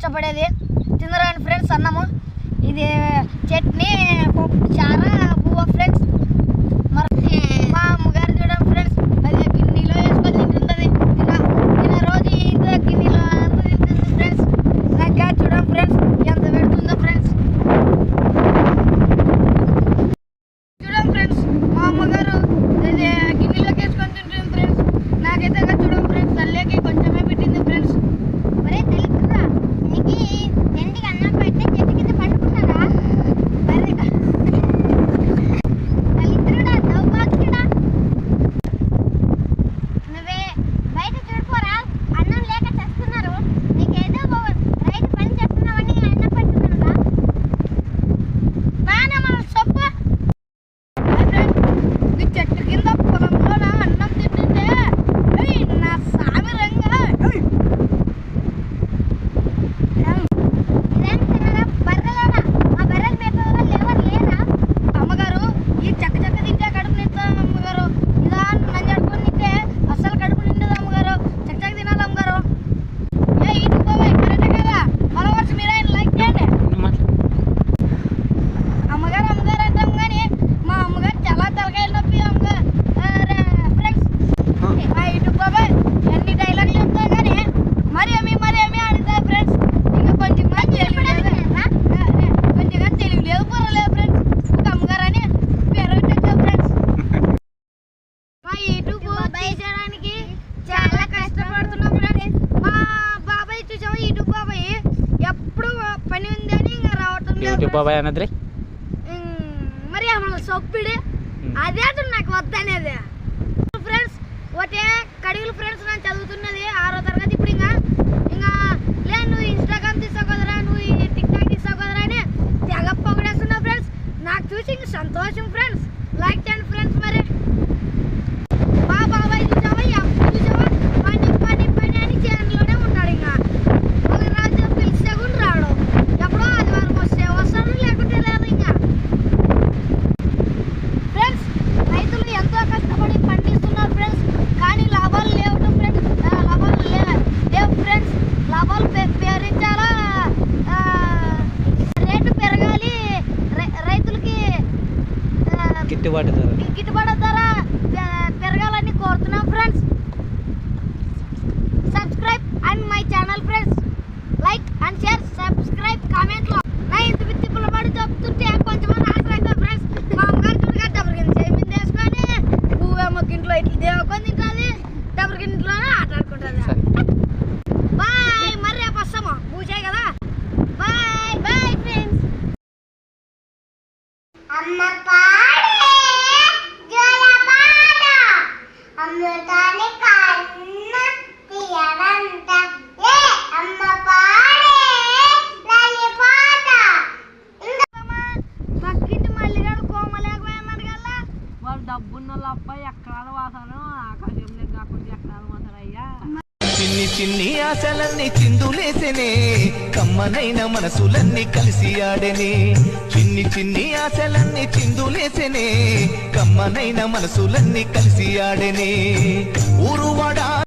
కష్టపడేది. తినరాని ఫ్రెండ్స్ అన్నము. ఇది చట్నీ, పప్పు చారా, బువ్వ ఫ్రెండ్స్. మరి మా అమ్మగారు చూడండి ఫ్రెండ్స్, అది గిన్నెలో వేసుకొని తింటుంది. తిన రోజు ఇంత గిన్నెలో అంత తింటుంది ఫ్రెండ్స్. నాకు చూడండి ఫ్రెండ్స్ ఎంత పెడుతుందో ఫ్రెండ్స్. చూడండి ఫ్రెండ్స్, మా అమ్మగారు గిన్నెలోకి వేసుకొని తింటుంది ఫ్రెండ్స్. నాకైతే చూడండి ఫ్రెండ్స్, తల్లికి కొంచెమే పెట్టింది ఫ్రెండ్స్. మరే తెలుసురా, నీకు ఎండికి అన్నం పెడితే చెట్టు కింద పండుకుంటారా? తల్లిద్రుడా, దౌర్భాగ్యుడా, నువ్వే బయట చూడిపోరా, అన్నం లేక చేస్తున్నారు. నీకేదో రైతు పని చేస్తున్నావని అన్నం పెడుతున్నారా? నానమ్మ సొప్పు చెట్టు కింద పొలంలో అన్నం తింటుంటే నా సామి రంగా ఇదేం తినరా? బర్రెలోనా? ఆ బర్రెలు మేపేవాళ్ళు ఎవరు లేరా? అమ్మగారు ఈ చెక్క తింటే కడుపు నిండుతుంది అమ్మగారు. ఇలా నంజాడుకొని తింటే అస్సలు కడుపు నిండదు అమ్మగారు. చెక్క తినాలి అమ్మగారు. ఇటు పోయి కరెక్టే కదా. ఫాలోవర్స్ మీరే లైక్ చేయండి. అమ్మగారు అమ్మగారు అంటాం కానీ మా అమ్మగారు చాలా తలకాయలు నొప్పి అమ్మగారు ఫ్రెండ్స్. ఇటు పోయి ఎన్ని డైలాగులు చెప్తా కానీ మరేమి అడుగుతాయి ఫ్రెండ్స్. ఇంకా కొంచెం తెలుగు లేదు పొరలేదు ఫ్రెండ్స్. అమ్మగారు అని పేరు పెట్టచ్చు ఫ్రెండ్స్. మా యూట్యూబ్ తీసేయడానికి చాలా కష్టపడుతున్నాం ఫ్రెండ్స్. మా బాబాయ్ చూసాము, యూట్యూబ్ బాబాయ్ ఎప్పుడు పని ఉంది అని ఇంకా రావటం లేదు బాబాయ్ అన్నది. మరి అమ్మ సొప్పిడి అదే నాకు వద్దనేది ఫ్రెండ్స్. ఒకటే కడిగులు ఫ్రెండ్స్ నేను చదువుతున్నది 6వ తరగతి. ఇప్పుడు ఇంకా లే నువ్వు ఇన్స్టాగ్రామ్ తీసావు కదరా, నువ్వు టిక్ టాక్ తీసావు కదరా అని తెగ పొగడేస్తున్నావు ఫ్రెండ్స్. నాకు చూసి ఇంక సంతోషం ఫ్రెండ్స్. లైక్ చేయండి ఫ్రెండ్స్. మరి మా బాబాయ్ చూసావా, చూసావా పని అని చేనులోనే ఉన్నాడు. ఇంకా ఒక రాజు పిలిస్తే కూడా రావడం. ఎప్పుడో ఆదివారం వస్తాడు, లేకుంటే లేదు. ఇంకా ఫ్రెండ్స్ రైతులు ఎంతో కష్టపడి పండిస్తున్నారు ఫ్రెండ్స్, కానీ లాభాలు లేవు ఫ్రెండ్స్. లేవు ఫ్రెండ్స్. లాభాలు పెరించాలా, రేటు పెరగాలి, రైతులకి గిట్టుబాటు ధర పెరగాలని కోరుతున్నాం friends. Subscribe and my channel friends. Like and share, subscribe, comment లో నా ఇంత విత్తి పుల్లబడి చెప్తుంటే కొంచెం ఆశ ఫ్రెండ్స్. మా అమ్మగారు చూడగా డబ్బులు కింద చేయింది వేసుకొని పువ్వేమో ఇంట్లో ఇట్లా దేవుకొని తింటుంది, డబ్బులు ఇంట్లోనే ఆట ఆడుకుంటుంది. బాయ్, మరి రేపు వస్తాము. పూసాయి కదా. Bye bye friends. అమ్మ పాడే జలపాట, అమృతాన్ని కన్న తీయవంట. ఏ అమ్మ పాడే లలిపాట. పక్కింటి మల్లిగాడు కోమలేకపోయినాడు కదా. వాళ్ళు డబ్బున్న వాళ్ళ అబ్బాయి ఎక్కడాల వాసన ఆకాశంలో కాకుండా ఎక్కడాల వాసన అయ్యా. చిన్ని చిన్ని ఆశలన్నీ చిందులేసెనే, కమ్మనైన మనసులన్నీ కలిసి ఆడెనే. చిన్ని చిన్ని ఆశలన్నీ చిందులేసెనే, కమ్మనైన మనసులన్నీ కలిసి ఆడెనే. ఊరువాడా